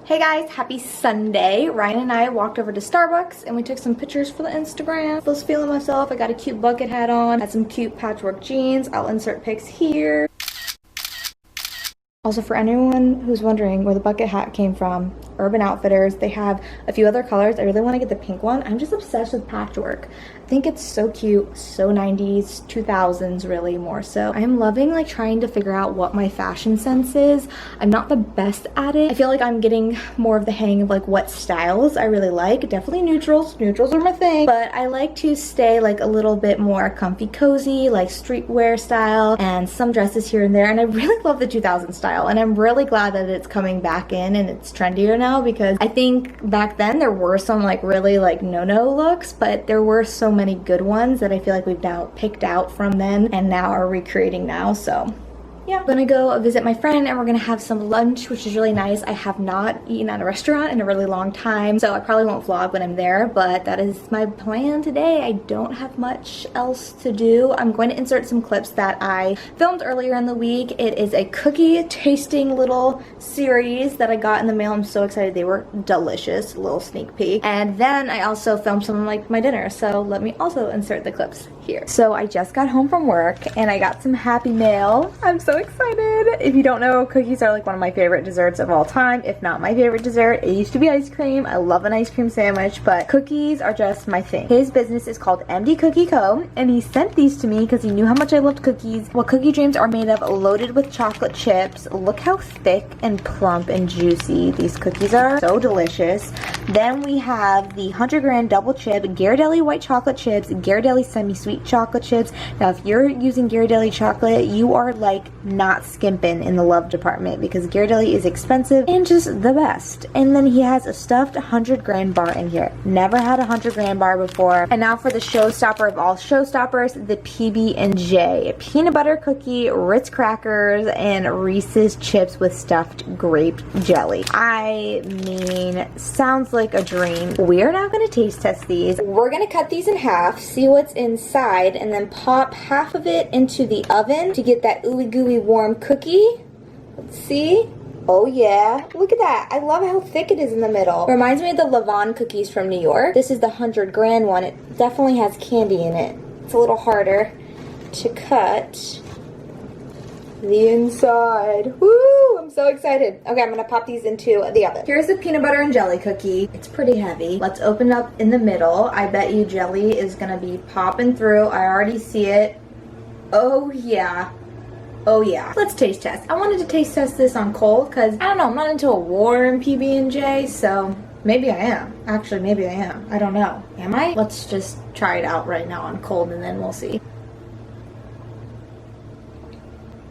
Hey guys, happy Sunday. Ryan and I walked over to Starbucks and we took some pictures for the Instagram. I was feeling myself. I got a cute bucket hat on, had some cute patchwork jeans. I'll insert pics here. Also, for anyone who's wondering where the bucket hat came from, Urban Outfitters, they have a few other colors. I really want to get the pink one. I'm just obsessed with patchwork. I think it's so cute, so 90s, 2000s really more so. I'm loving like trying to figure out what my fashion sense is. I'm not the best at it. I feel like I'm getting more of the hang of like what styles I really like. Definitely neutrals. Neutrals are my thing. But I like to stay like a little bit more comfy cozy, like streetwear style and some dresses here and there. And I really love the 2000s style. And I'm really glad that it's coming back in and it's trendier now, because I think back then there were some like really like no-no looks, but there were so many good ones that I feel like we've now picked out from then and now are recreating now. So yeah, I'm gonna go visit my friend and we're gonna have some lunch, which is really nice. I have not eaten at a restaurant in a really long time, so I probably won't vlog when I'm there, but that is my plan today. I don't have much else to do. I'm going to insert some clips that I filmed earlier in the week. It is a cookie tasting little series that I got in the mail. I'm so excited. They were delicious. A little sneak peek. And then I also filmed some of like my dinner, so let me also insert the clips here. So I just got home from work and I got some Happy Mail. I'm so excited. If you don't know, cookies are like one of my favorite desserts of all time, if not my favorite dessert. It used to be ice cream. I love an ice cream sandwich, but cookies are just my thing. His business is called MD Cookie Co. and he sent these to me because he knew how much I loved cookies. What cookie dreams are made of, loaded with chocolate chips. Look how thick and plump and juicy these cookies are. So delicious. Then we have the 100 gram double chip Ghirardelli white chocolate chips, Ghirardelli semi-sweet chocolate chips. Now if you're using Ghirardelli chocolate, you are like not skimping in the love department, because Ghirardelli is expensive and just the best. And then he has a stuffed 100 gram bar in here. Never had a 100 gram bar before. And now for the showstopper of all showstoppers, the PB&J peanut butter cookie, Ritz crackers, and Reese's chips with stuffed grape jelly. I mean, sounds like a dream. We're now gonna taste test these. We're gonna cut these in half, see what's inside, and then pop half of it into the oven to get that ooey gooey warm cookie. Let's see. Oh yeah, look at that. I love how thick it is in the middle. Reminds me of the Lavon cookies from New York. This is the 100 gram one. It definitely has candy in it. It's a little harder to cut the inside. Woo, I'm so excited. Okay, I'm gonna pop these into the oven. Here's the peanut butter and jelly cookie. It's pretty heavy. Let's open up in the middle. I bet you jelly is gonna be popping through. I already see it. Oh yeah. Oh yeah. Let's taste test. I wanted to taste test this on cold because, I don't know, I'm not into a warm PB&J, so maybe I am. Actually, maybe I am. I don't know. Am I? Let's just try it out right now on cold and then we'll see.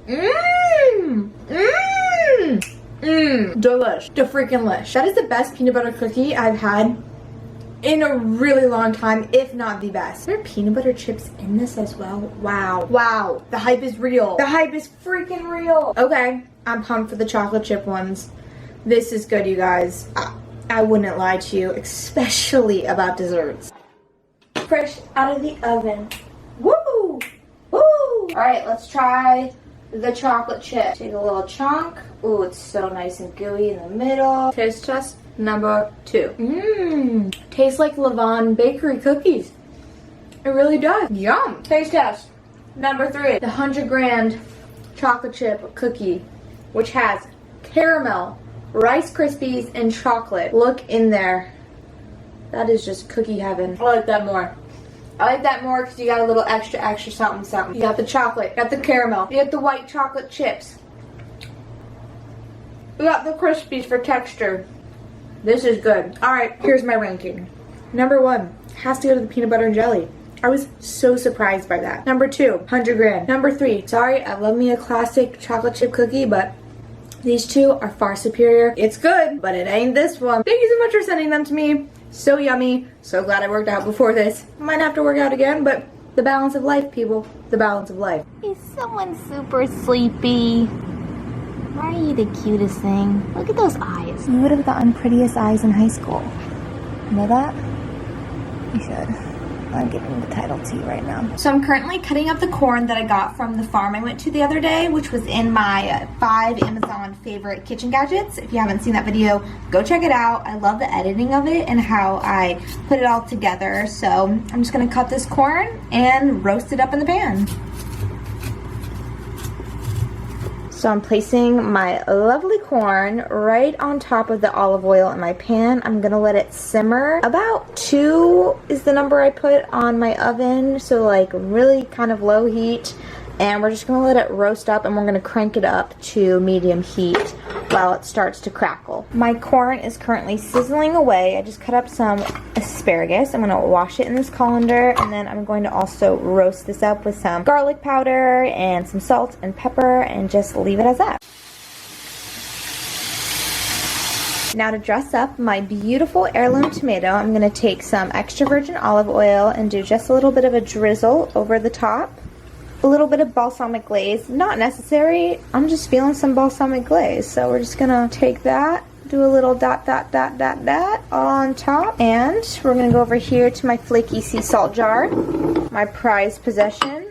Mmm! Mmm! Mmm! Delish. Da freaking lish. That is the best peanut butter cookie I've had in a really long time, if not the best. There are peanut butter chips in this as well. Wow. Wow. The hype is real. The hype is freaking real. Okay, I'm pumped for the chocolate chip ones. This is good, you guys. I wouldn't lie to you, especially about desserts. Fresh out of the oven. Woo! Woo! Alright, let's try the chocolate chip. Take a little chunk. Ooh, it's so nice and gooey in the middle. Taste test number 2. Mmm. Tastes like Lavon bakery cookies. It really does. Yum. Taste test number 3. The 100 gram chocolate chip cookie, which has caramel, Rice Krispies, and chocolate. Look in there. That is just cookie heaven. I like that more. I like that more because you got a little extra something. You got the chocolate, you got the caramel, you got the white chocolate chips. You got the Krispies for texture. This is good. Alright, here's my ranking. Number 1 has to go to the peanut butter and jelly. I was so surprised by that. Number 2, 100 gram. Number 3, sorry, I love me a classic chocolate chip cookie, but these two are far superior. It's good, but it ain't this one. Thank you so much for sending them to me. So yummy. So glad I worked out before this. Might have to work out again, but the balance of life, people. The balance of life. Is someone super sleepy? Why are you the cutest thing? Look at those eyes. You would have gotten prettiest eyes in high school. You know that? You should. I'm giving the title to you right now. So I'm currently cutting up the corn that I got from the farm I went to the other day, which was in my 5 Amazon favorite kitchen gadgets. If you haven't seen that video, go check it out. I love the editing of it and how I put it all together. So I'm just gonna cut this corn and roast it up in the pan. So I'm placing my lovely corn right on top of the olive oil in my pan. I'm gonna let it simmer. About 2 is the number I put on my oven, so like really kind of low heat. And we're just gonna let it roast up, and we're gonna crank it up to medium heat while it starts to crackle. My corn is currently sizzling away. I just cut up some asparagus. I'm gonna wash it in this colander, and then I'm going to also roast this up with some garlic powder and some salt and pepper, and just leave it as that. Now to dress up my beautiful heirloom tomato, I'm gonna take some extra virgin olive oil and do just a little bit of a drizzle over the top. A little bit of balsamic glaze, not necessary. I'm just feeling some balsamic glaze. So we're just gonna take that, do a little dot, dot, dot, dot, dot on top. And we're gonna go over here to my flaky sea salt jar, my prized possession.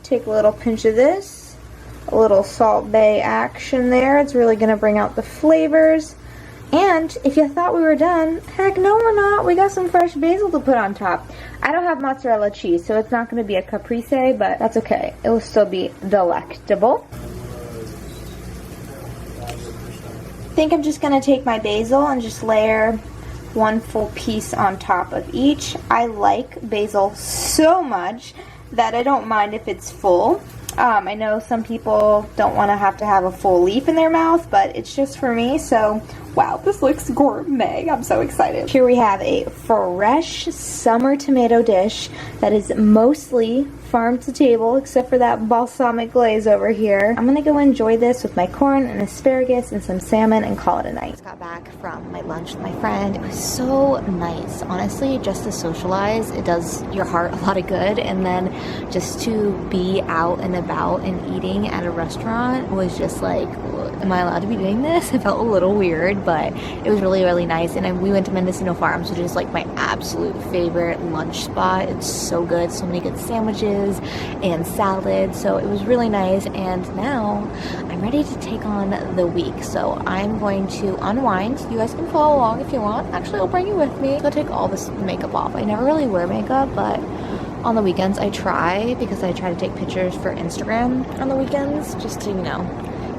Take a little pinch of this, a little Salt Bay action there. It's really gonna bring out the flavors. And if you thought we were done, heck no we're not. We got some fresh basil to put on top. I don't have mozzarella cheese, so it's not going to be a caprese, but that's okay. It will still be delectable. I think I'm just going to take my basil and just layer 1 full piece on top of each. I like basil so much that I don't mind if it's full. I know some people don't want to have a full leaf in their mouth, but it's just for me, so wow, this looks gourmet. I'm so excited. Here we have a fresh summer tomato dish that is mostly farm to table, except for that balsamic glaze over here. I'm gonna go enjoy this with my corn and asparagus and some salmon and call it a night. Just got back from my lunch with my friend. It was so nice. Honestly, just to socialize, it does your heart a lot of good, and then just to be out and about and eating at a restaurant was just like, am I allowed to be doing this? It felt a little weird, but it was really, really nice. And we went to Mendocino Farms, which is like my absolute favorite lunch spot. It's so good. So many good sandwiches and salad. So it was really nice. And now I'm ready to take on the week. So I'm going to unwind. You guys can follow along if you want. Actually, I'll bring you with me. I'll take all this makeup off. I never really wear makeup, but on the weekends I try, because I try to take pictures for Instagram on the weekends just to, you know,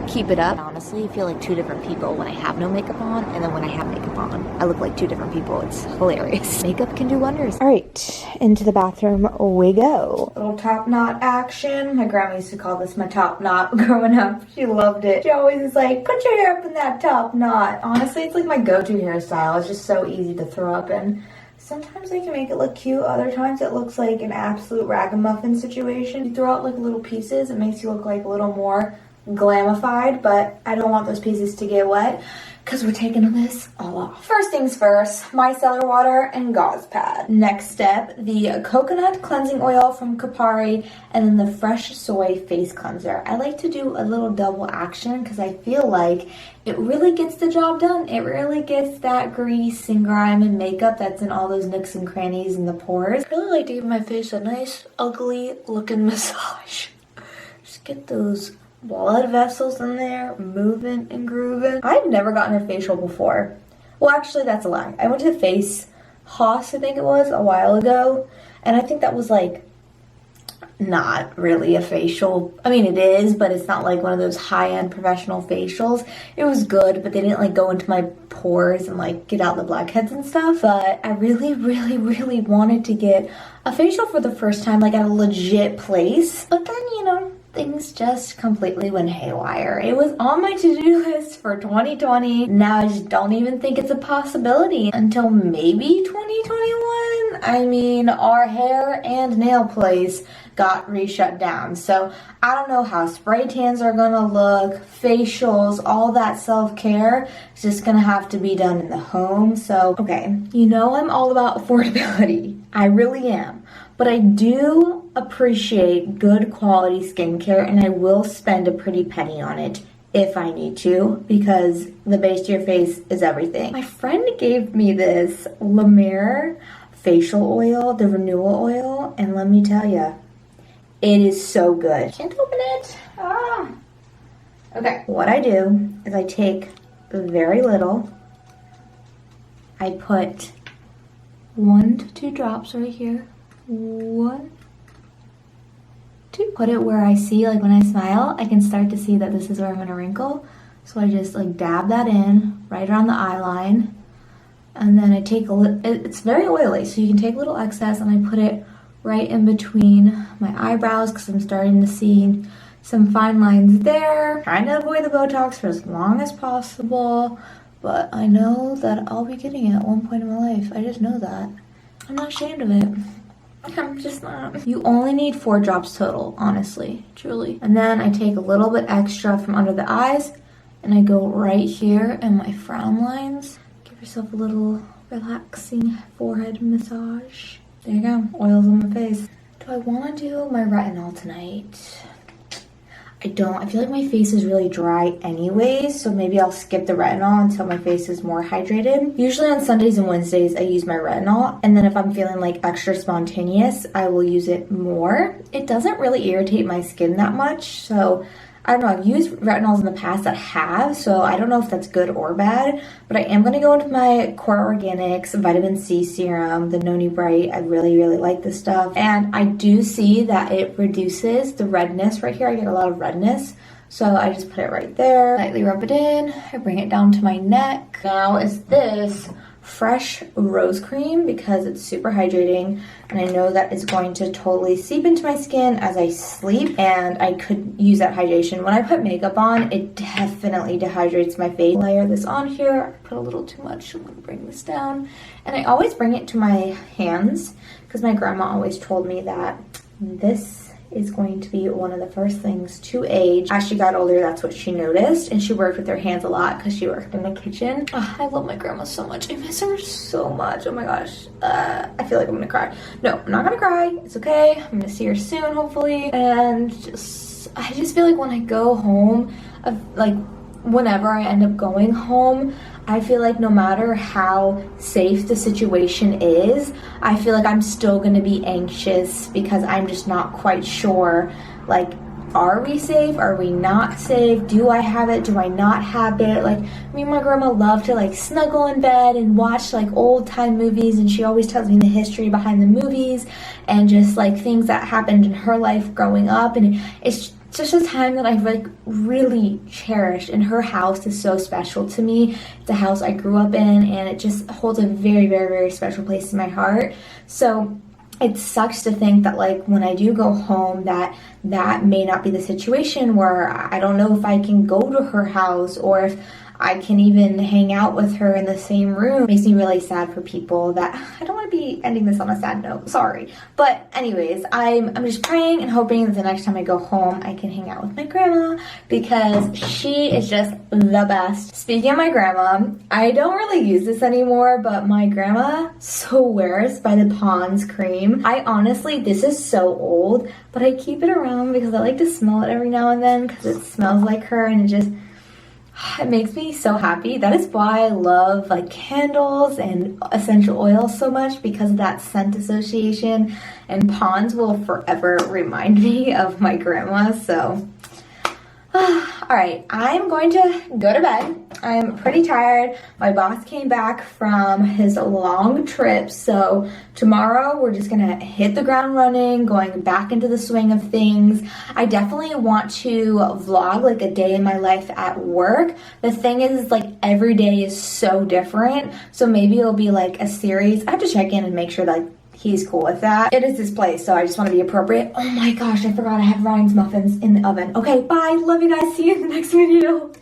keep it up. Honestly, I feel like 2 different people when I have no makeup on, and then when I have makeup on, I look like 2 different people. It's hilarious. Makeup can do wonders. All right, into the bathroom we go. Little top knot action. My grandma used to call this my top knot growing up. She loved it. She always is like, put your hair up in that top knot. Honestly, it's like my go-to hairstyle. It's just so easy to throw up in. Sometimes they can make it look cute, other times it looks like an absolute ragamuffin situation. You throw out like little pieces, it makes you look like a little more glamified, but I don't want those pieces to get wet because we're taking this all off. First things first, micellar water and gauze pad. Next step, the coconut cleansing oil from Kapari, and then the fresh soy face cleanser. I like to do a little double action because I feel like it really gets the job done. It really gets that grease and grime and makeup that's in all those nooks and crannies and the pores. I really like to give my face a nice, ugly looking massage. Just get those blood vessels in there, moving and grooving. I've never gotten a facial before. Well, actually, that's a lie. I went to Face Hoss, I think it was, a while ago, and I think that was like not really a facial. I mean, it is, but it's not like one of those high-end professional facials. It was good, but they didn't like go into my pores and like get out the blackheads and stuff. But I really, really, really wanted to get a facial for the first time, like at a legit place. But then, you know, things just completely went haywire. It was on my to-do list for 2020. Now I just don't even think it's a possibility until maybe 2021. I mean, our hair and nail place got re-shut down. So I don't know how spray tans are gonna look, facials, all that self-care is just gonna have to be done in the home. So, okay, you know I'm all about affordability. I really am. But I do appreciate good quality skincare, and I will spend a pretty penny on it if I need to, because the base to your face is everything. My friend gave me this La Mer facial oil, the renewal oil, and let me tell you, it is so good. Can't open it. Ah. Okay, what I do is I take very little. I put 1 to 2 drops right here. 1, 2. Put it where I see, like when I smile, I can start to see that this is where I'm gonna wrinkle. So I just like dab that in right around the eye line. And then I take a little, it's very oily, so you can take a little excess and I put it right in between my eyebrows because I'm starting to see some fine lines there. Trying to avoid the Botox for as long as possible, but I know that I'll be getting it at one point in my life. I just know that. I'm not ashamed of it. I'm just not. You only need 4 drops total, honestly, truly. And then I take a little bit extra from under the eyes and I go right here in my frown lines. Give yourself a little relaxing forehead massage. There you go, oils on my face. Do I want to do my retinol tonight? I don't. I feel like my face is really dry anyways, so maybe I'll skip the retinol until my face is more hydrated. Usually on Sundays and Wednesdays, I use my retinol, and then if I'm feeling like extra spontaneous, I will use it more. It doesn't really irritate my skin that much, so I don't know. I've used retinols in the past that have, so I don't know if that's good or bad, but I am going to go into my Core Organics Vitamin C Serum, the Noni Bright. I really, really like this stuff, and I do see that it reduces the redness right here. I get a lot of redness, so I just put it right there, lightly rub it in, I bring it down to my neck. Now is this fresh rose cream because it's super hydrating, and I know that it's going to totally seep into my skin as I sleep, and I could use that hydration. When I put makeup on, it definitely dehydrates my face. Layer this on here. I put a little too much. I'm gonna bring this down, and I always bring it to my hands because my grandma always told me that this is going to be one of the first things to age. As she got older, that's what she noticed, and she worked with her hands a lot because she worked in the kitchen. Oh, I love my grandma so much. I miss her so much. Oh my gosh. I feel like I'm gonna cry. No, I'm not gonna cry. It's okay. I'm gonna see her soon, hopefully. And I just feel like when I go home, like whenever I end up going home, I feel like no matter how safe the situation is, I feel like I'm still gonna be anxious because I'm just not quite sure, like, are we safe? Are we not safe? Do I have it? Do I not have it? Like, me and my grandma love to like snuggle in bed and watch like old time movies, and she always tells me the history behind the movies and just like things that happened in her life growing up, and it's just a time that I've like really cherished, and her house is so special to me. It's a house I grew up in, and it just holds a very, very, very special place in my heart. So it sucks to think that like when I do go home that may not be the situation, where I don't know if I can go to her house or if I can even hang out with her in the same room. It makes me really sad for people that I don't want to be ending this on a sad note, sorry. But anyways, I'm just praying and hoping that the next time I go home, I can hang out with my grandma because she is just the best. Speaking of my grandma, I don't really use this anymore, but my grandma swears by the Pond's cream. I honestly, this is so old, but I keep it around because I like to smell it every now and then because it smells like her, and it makes me so happy. That is why I love like candles and essential oils so much, because of that scent association, and Pond's will forever remind me of my grandma. So all right, I'm going to go to bed. I'm pretty tired. My boss came back from his long trip, so tomorrow we're just gonna hit the ground running, going back into the swing of things. I definitely want to vlog like a day in my life at work. The thing is, like, every day is so different, so maybe it'll be like a series. I have to check in and make sure that he's cool with that. It is his place, so I just want to be appropriate. Oh my gosh, I forgot I have Ryan's muffins in the oven. Okay, bye. Love you guys. See you in the next video.